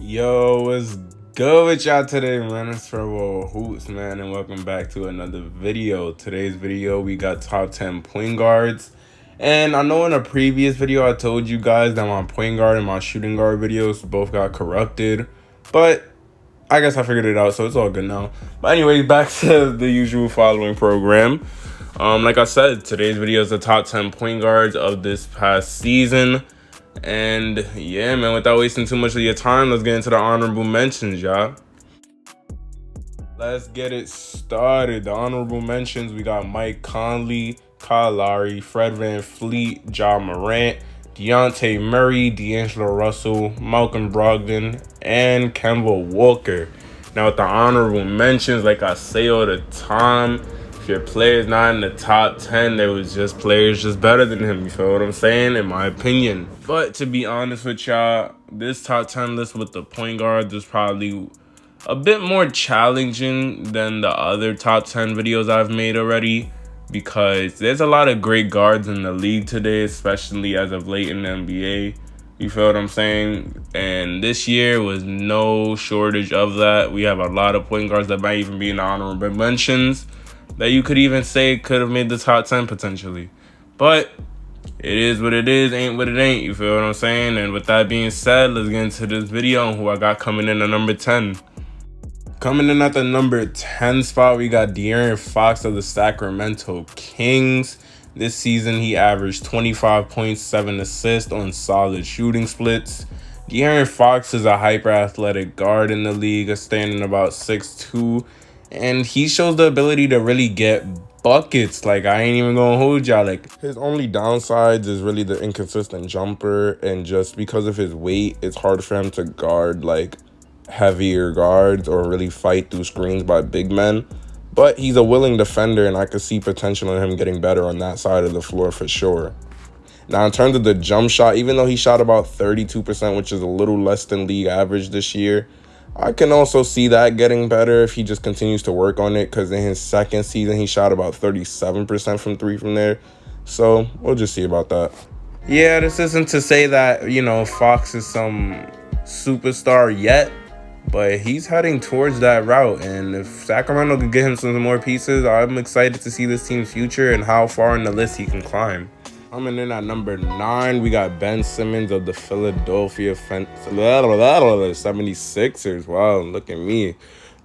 Yo, what's good with y'all today, man? It's Trevor Hoots, man, and welcome back to another video. Today's video, we got top 10 point guards. And I know in a previous video, I told you guys that my point guard and my shooting guard videos both got corrupted. But I guess I figured it out, so it's all good now. But anyways, back to the usual following program. Like I said, today's video is the top 10 point guards of this past season. And yeah, man, without wasting too much of your time, let's get into the honorable mentions, y'all. Let's get it started. The honorable mentions, we got Mike Conley, Kyle Lowry, Fred VanVleet, Jamal Murray, Dejounte Murray, D'Angelo Russell, Malcolm Brogdon, and Kemba Walker. Now with the honorable mentions, like I say all the time, if your player's not in the top 10, there was just players just better than him. You feel what I'm saying? In my opinion. But to be honest with y'all, this top 10 list with the point guards is probably a bit more challenging than the other top 10 videos I've made already, because there's a lot of great guards in the league today, especially as of late in the NBA. You feel what I'm saying? And this year was no shortage of that. We have a lot of point guards that might even be in the honorable mentions that you could even say could have made the top 10 potentially. But it is what it is, ain't what it ain't. You feel what I'm saying? And with that being said, let's get into this video on who I got coming in at number 10. Coming in at the number 10 spot, we got De'Aaron Fox of the Sacramento Kings. This season, he averaged 25.7 assists on solid shooting splits. De'Aaron Fox is a hyper-athletic guard in the league, standing about 6'2", and he shows the ability to really get buckets. Like, I ain't even gonna hold y'all. Like, his only downsides is really the inconsistent jumper, and just because of his weight, it's hard for him to guard, like, heavier guards or really fight through screens by big men. But he's a willing defender, and I could see potential in him getting better on that side of the floor for sure. Now, in terms of the jump shot, even though he shot about 32%, which is a little less than league average this year, I can also see that getting better if he just continues to work on it, because in his second season, he shot about 37% from three from there. So we'll just see about that. Yeah, this isn't to say that, Fox is some superstar yet, but he's heading towards that route. And if Sacramento could get him some more pieces, I'm excited to see this team's future and how far in the list he can climb. Coming in at number 9, we got Ben Simmons of the Philadelphia 76ers. Wow, look at me.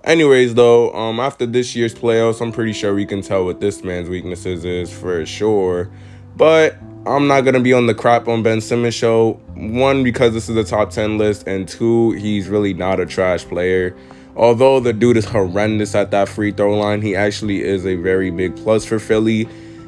Anyways, though, after this year's playoffs, I'm pretty sure we can tell what this man's weaknesses is for sure. But I'm not going to be on the crap on Ben Simmons show. One, because this is a top 10 list, and two, he's really not a trash player. Although the dude is horrendous at that free throw line, he actually is a very big plus for Philly.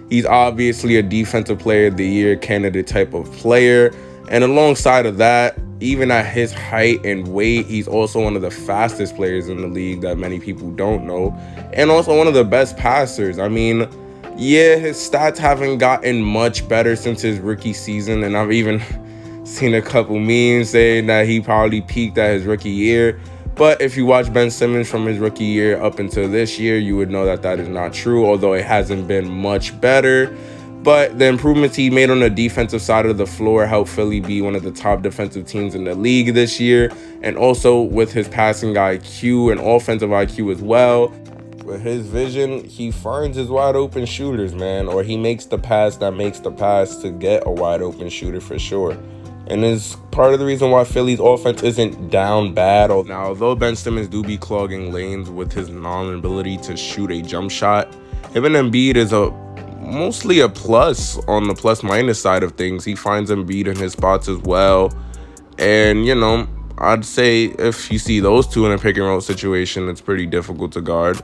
He's obviously a defensive player of the year candidate type of player. And alongside of that, even at his height and weight, he's also one of the fastest players in the league that many people don't know. And also one of the best passers. I mean, yeah, his stats haven't gotten much better since his rookie season. And I've even seen a couple memes saying that he probably peaked at his rookie year. But if you watch Ben Simmons from his rookie year up until this year, you would know that that is not true, although it hasn't been much better. But the improvements he made on the defensive side of the floor helped Philly be one of the top defensive teams in the league this year. And also with his passing IQ and offensive IQ as well. With his vision, he finds his wide open shooters, man, or he makes the pass that makes the pass to get a wide open shooter for sure. And is part of the reason why Philly's offense isn't down bad. Now, although Ben Simmons do be clogging lanes with his non-ability to shoot a jump shot, him and Embiid is mostly a plus on the plus-minus side of things. He finds Embiid in his spots as well. And, I'd say if you see those two in a pick-and-roll situation, it's pretty difficult to guard.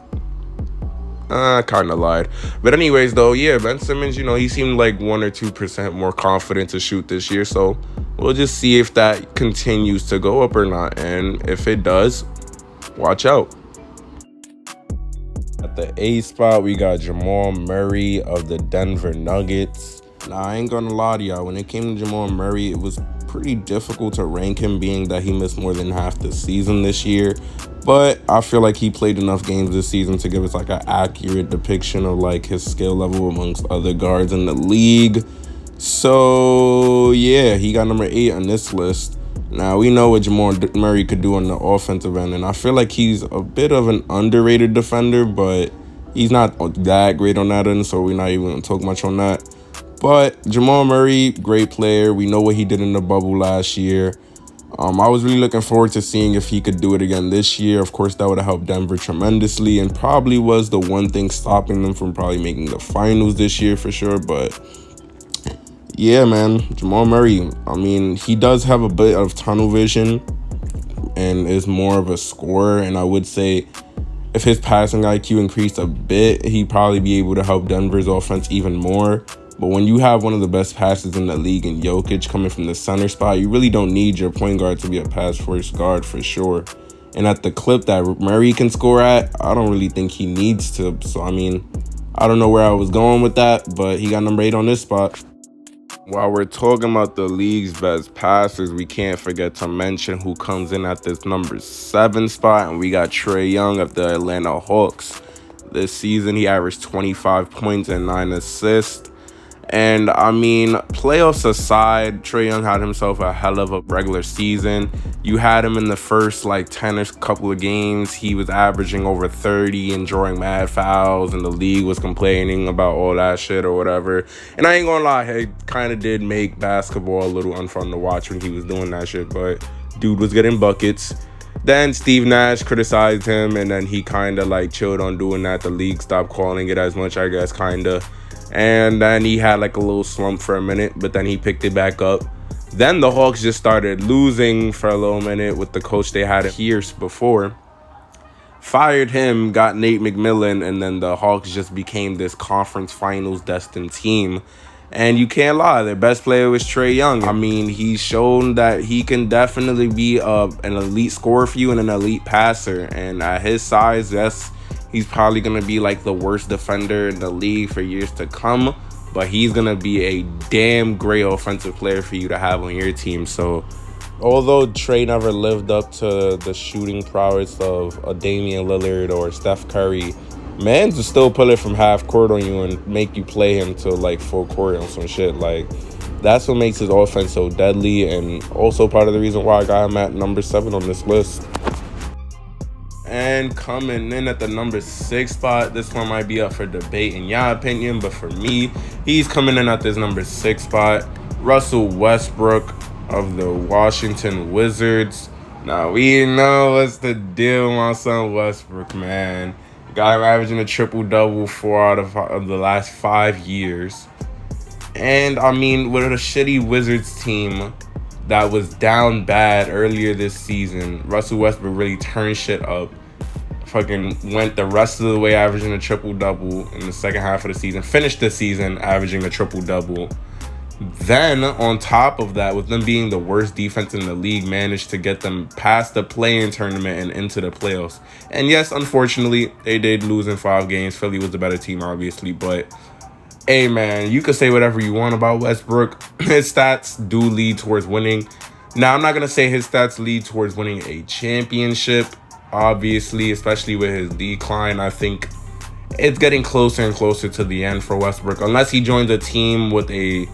Kind of lied. But anyways, though, yeah, Ben Simmons, he seemed like 1 or 2% more confident to shoot this year. So we'll just see if that continues to go up or not. And if it does, watch out. At the 8th spot, we got Jamal Murray of the Denver Nuggets. Now, I ain't gonna lie to y'all. When it came to Jamal Murray, it was pretty difficult to rank him, being that he missed more than half the season this year. But I feel like he played enough games this season to give us like an accurate depiction of like his skill level amongst other guards in the league. So yeah, he got number 8 on this list. Now, we know what Jamal Murray could do on the offensive end, and I feel like he's a bit of an underrated defender, but he's not that great on that end, so we're not even going to talk much on that. But Jamal Murray, great player. We know what he did in the bubble last year. I was really looking forward to seeing if he could do it again this year. Of course, that would have helped Denver tremendously and probably was the one thing stopping them from probably making the finals this year for sure. But yeah, man, Jamal Murray, I mean, he does have a bit of tunnel vision and is more of a scorer. And I would say if his passing IQ increased a bit, he'd probably be able to help Denver's offense even more. But when you have one of the best passes in the league in Jokic coming from the center spot, you really don't need your point guard to be a pass-first guard for sure. And at the clip that Murray can score at, I don't really think he needs to. So, I mean, I don't know where I was going with that, but he got number 8 on this spot. While we're talking about the league's best passers, we can't forget to mention who comes in at this number 7 spot, and we got Trae Young of the Atlanta Hawks. This season, he averaged 25 points and 9 assists. And I mean, playoffs aside, Trae Young had himself a hell of a regular season. You had him in the first 10 or couple of games. He was averaging over 30 and drawing mad fouls, and the league was complaining about all that shit or whatever. And I ain't gonna lie, it kind of did make basketball a little unfun to watch when he was doing that shit, but dude was getting buckets. Then Steve Nash criticized him, and then he kind of chilled on doing that. The league stopped calling it as much, I guess, kind of. And then he had a little slump for a minute, but then he picked it back up. Then the Hawks just started losing for a little minute with the coach they had here before. Fired him, got Nate McMillan, and then the Hawks just became this conference finals destined team. And you can't lie, their best player was Trae Young. I mean, he's shown that he can definitely be an elite scorer for you and an elite passer. And at his size, yes, he's probably going to be the worst defender in the league for years to come, but he's going to be a damn great offensive player for you to have on your team. So although Trae never lived up to the shooting prowess of a Damian Lillard or Steph Curry, man's will still put it from half court on you and make you play him to full court on some shit. That's what makes his offense so deadly, and also part of the reason why I got him at number 7 on this list. And coming in at the number 6 spot, this one might be up for debate in your opinion, but for me, he's coming in at this number 6 spot. Russell Westbrook of the Washington Wizards. Now, we know what's the deal with my son Westbrook, man. Guy averaging a triple-double 4 out of the last 5 years. And, I mean, with a shitty Wizards team that was down bad earlier this season, Russell Westbrook really turned shit up. Fucking went the rest of the way averaging a triple-double in the second half of the season. Finished the season averaging a triple-double. Then, on top of that, with them being the worst defense in the league, managed to get them past the play-in tournament and into the playoffs. And yes, unfortunately, they did lose in 5 games. Philly was the better team, obviously, but hey, man, you could say whatever you want about Westbrook. His stats do lead towards winning. Now, I'm not going to say his stats lead towards winning a championship, obviously, especially with his decline. I think it's getting closer and closer to the end for Westbrook, unless he joins a team with a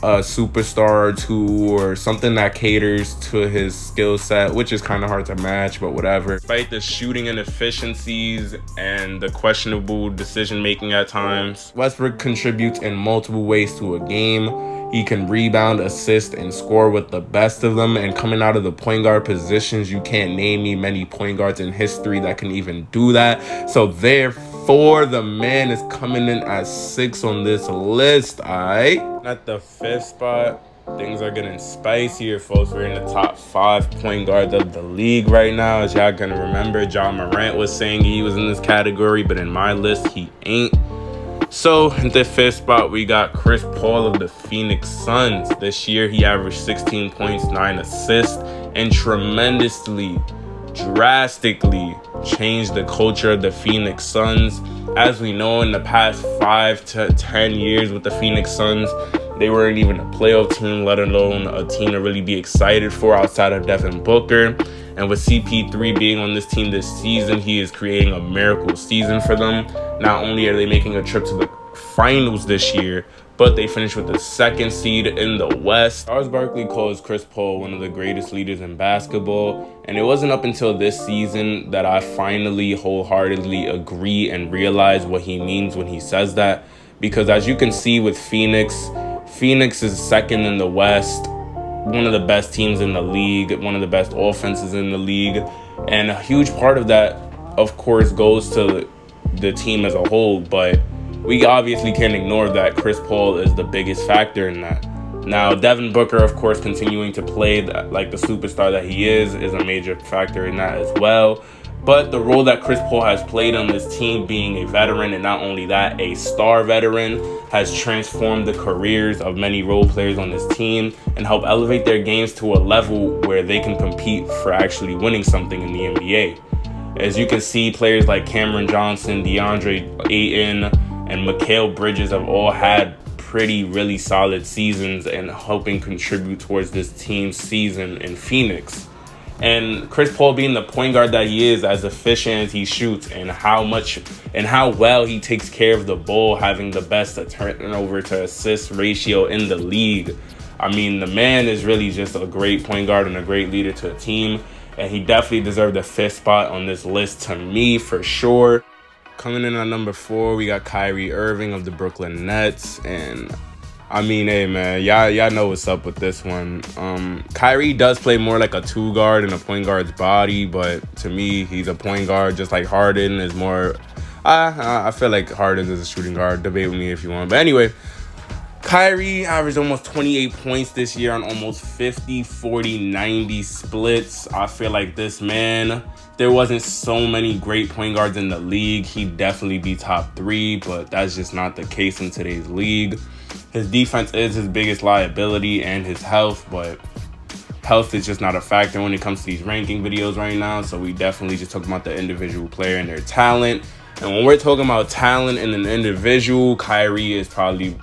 superstar or 2 or something that caters to his skill set, which is kind of hard to match, but whatever. Despite the shooting inefficiencies and the questionable decision making at times, Westbrook contributes in multiple ways to a game. He can rebound, assist, and score with the best of them. And coming out of the point guard positions, you can't name me many point guards in history that can even do that. So therefore, the man is coming in at 6 on this list, alright? At the 5th spot, things are getting spicier, folks. We're in the top 5 point guards of the league right now. As y'all can remember, Jamal Murray was saying he was in this category, but in my list, he ain't. So, in the 5th spot, we got Chris Paul of the Phoenix Suns. This year, he averaged 16 points, 9 assists, and drastically changed the culture of the Phoenix Suns. As we know, in the past 5 to 10 years with the Phoenix Suns, they weren't even a playoff team, let alone a team to really be excited for outside of Devin Booker. And with CP3 being on this team this season, he is creating a miracle season for them. Not only are they making a trip to the finals this year, but they finished with the 2nd seed in the West. Charles Barkley calls Chris Paul one of the greatest leaders in basketball, and it wasn't up until this season that I finally wholeheartedly agree and realize what he means when he says that. Because as you can see with Phoenix is 2nd in the West, one of the best teams in the league, one of the best offenses in the league. And a huge part of that, of course, goes to the team as a whole. But we obviously can't ignore that Chris Paul is the biggest factor in that. Now, Devin Booker, of course, continuing to play like the superstar that he is a major factor in that as well. But the role that Chris Paul has played on this team, being a veteran, and not only that, a star veteran, has transformed the careers of many role players on this team and helped elevate their games to a level where they can compete for actually winning something in the NBA. As you can see, players like Cameron Johnson, DeAndre Ayton, and Mikal Bridges have all had really solid seasons and helping contribute towards this team's season in Phoenix. And Chris Paul being the point guard that he is, as efficient as he shoots, and how well he takes care of the ball, having the best turnover to assist ratio in the league. I mean, the man is really just a great point guard and a great leader to a team, and he definitely deserved the 5th spot on this list to me for sure. Coming in at number 4, we got Kyrie Irving of the Brooklyn Nets, and I mean, hey man, y'all know what's up with this one. Kyrie does play more like a 2 guard in a point guard's body, but to me, he's a point guard, just like Harden is more. I feel like Harden is a shooting guard. Debate with me if you want, but anyway, Kyrie averaged almost 28 points this year on almost 50, 40, 90 splits. I feel like this man, there wasn't so many great point guards in the league. He'd definitely be top 3, but that's just not the case in today's league. His defense is his biggest liability, and his health, but health is just not a factor when it comes to these ranking videos right now. So we definitely just talk about the individual player and their talent. And when we're talking about talent in an individual, Kyrie is probably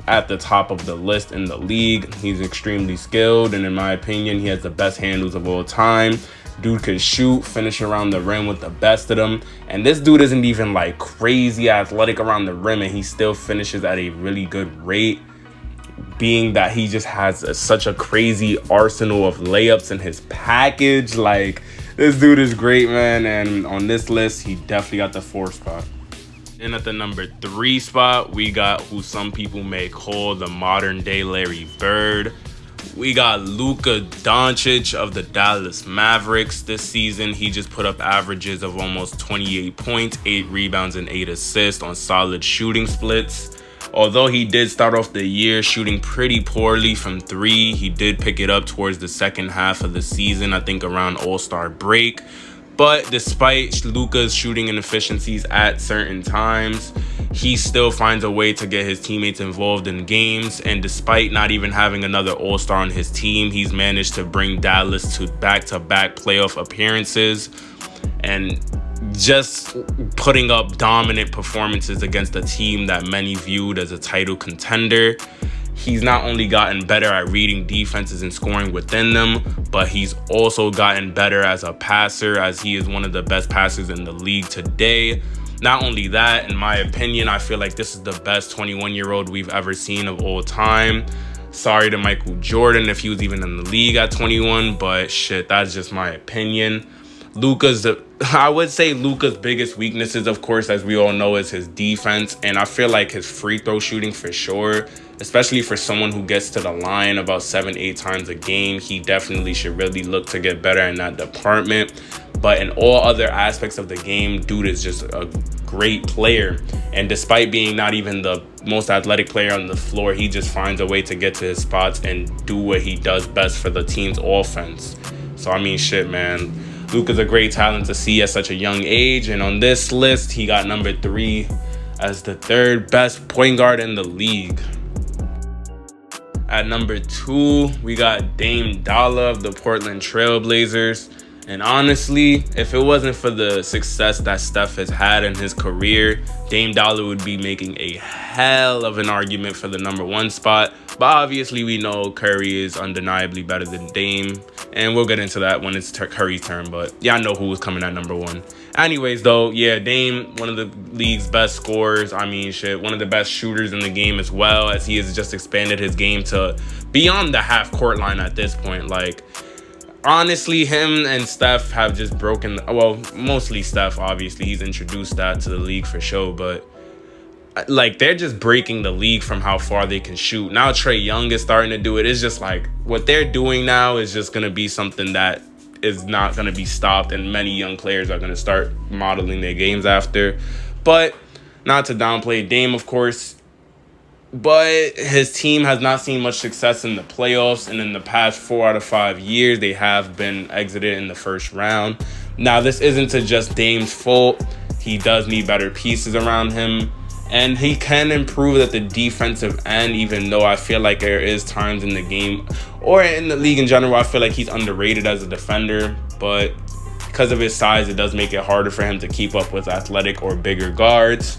at the top of the list in the league. He's extremely skilled, and in my opinion, he has the best handles of all time. Dude can shoot, finish around the rim with the best of them. And this dude isn't even like crazy athletic around the rim, and he still finishes at a really good rate, being that he just has such a crazy arsenal of layups in his package. Like, this dude is great, man. And on this list, he definitely got the 4th spot. And at the number 3 spot, we got who some people may call the modern day Larry Bird. We got Luka Doncic of the Dallas Mavericks. This season, he just put up averages of almost 28 points, 8 rebounds, and 8 assists on solid shooting splits. Although he did start off the year shooting pretty poorly from 3, he did pick it up towards the second half of the season, I think around All-Star break. But despite Luka's shooting inefficiencies at certain times, he still finds a way to get his teammates involved in games. And despite not even having another All-Star on his team, he's managed to bring Dallas to back-to-back playoff appearances and just putting up dominant performances against a team that many viewed as a title contender. He's not only gotten better at reading defenses and scoring within them, but he's also gotten better as a passer, as he is one of the best passers in the league today. Not only that, in my opinion, I feel like this is the best 21-year-old we've ever seen of all time. Sorry to Michael Jordan if he was even in the league at 21, but shit, that's just my opinion. I would say Luka's biggest weaknesses, of course, as we all know, is his defense. And I feel like his free throw shooting for sure, especially for someone who gets to the line about 7-8 times a game, he definitely should really look to get better in that department. But in all other aspects of the game, dude is just a great player. And despite being not even the most athletic player on the floor, he just finds a way to get to his spots and do what he does best for the team's offense. So, I mean, shit, man. Luka's a great talent to see at such a young age. And on this list, he got number 3 as the 3rd best point guard in the league. At number 2, we got Dame Dollar of the Portland Trail Blazers. And honestly, if it wasn't for the success that Steph has had in his career, Dame Dollar would be making a hell of an argument for the number 1 spot. But obviously, we know Curry is undeniably better than Dame. And we'll get into that when it's Curry's turn. But y'all know who was coming at number 1. Anyways, though, yeah, Dame, one of the league's best scorers. I mean, shit, one of the best shooters in the game as well, as he has just expanded his game to beyond the half-court line at this point. Like, honestly, him and Steph have just broken, well, mostly Steph, obviously. He's introduced that to the league for sure, but like, they're just breaking the league from how far they can shoot. Now Trae Young is starting to do it. It's just like, what they're doing now is just going to be something that is not going to be stopped, and many young players are going to start modeling their games after. But not to downplay Dame, of course, but his team has not seen much success in the playoffs, and in the past 4 out of 5 years, they have been exited in the first round. Now, this isn't to just Dame's fault. He does need better pieces around him, and he can improve at the defensive end, even though I feel like there is times in the game or in the league in general, I feel like he's underrated as a defender. But because of his size, it does make it harder for him to keep up with athletic or bigger guards.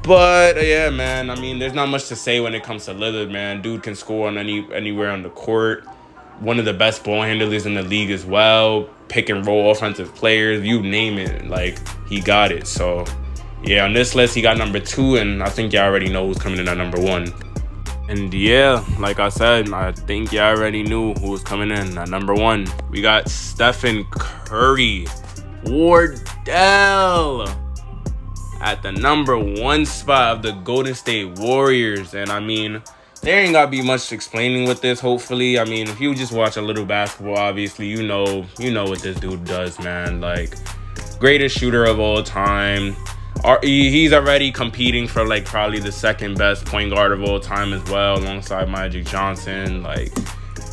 But yeah, man, I mean, there's not much to say when it comes to Lillard, man. Dude can score on anywhere on the court. One of the best ball handlers in the league as well. Pick and roll offensive players, you name it, like, he got it. So yeah, on this list, he got number 2, and I think y'all already know who's coming in at number 1. And yeah, like I said, I think y'all already knew who was coming in at number 1. We got Stephen Curry, Wardell, at the number 1 spot of the Golden State Warriors. And I mean, there ain't gotta be much explaining with this, hopefully. I mean, if you just watch a little basketball, obviously, you know what this dude does, man. Like, greatest shooter of all time. He's already competing for, like, probably the 2nd best point guard of all time as well, alongside Magic Johnson. Like,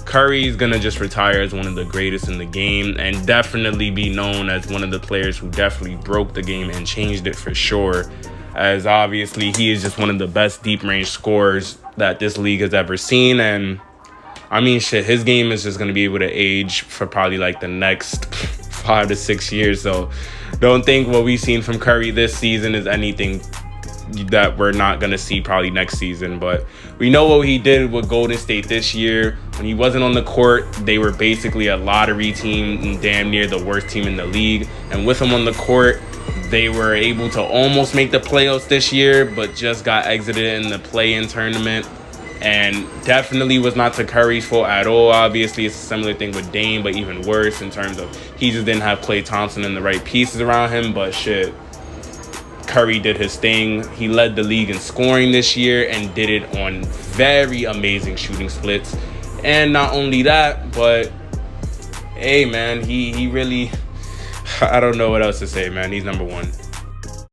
Curry's gonna just retire as one of the greatest in the game, and definitely be known as one of the players who definitely broke the game and changed it for sure, as obviously he is just one of the best deep range scorers that this league has ever seen. And I mean, shit, his game is just gonna be able to age for probably like the next 5 to 6 years. So don't think what we've seen from Curry this season is anything that we're not going to see probably next season. But we know what he did with Golden State this year. When he wasn't on the court, they were basically a lottery team and damn near the worst team in the league. And with him on the court, they were able to almost make the playoffs this year, but just got exited in the play-in tournament. And definitely was not to Curry's fault at all. Obviously, it's a similar thing with Dame, but even worse in terms of he just didn't have Klay Thompson and the right pieces around him. But shit, Curry did his thing. He led the league in scoring this year and did it on very amazing shooting splits. And not only that, but hey, man, he really, I don't know what else to say, man. He's number 1.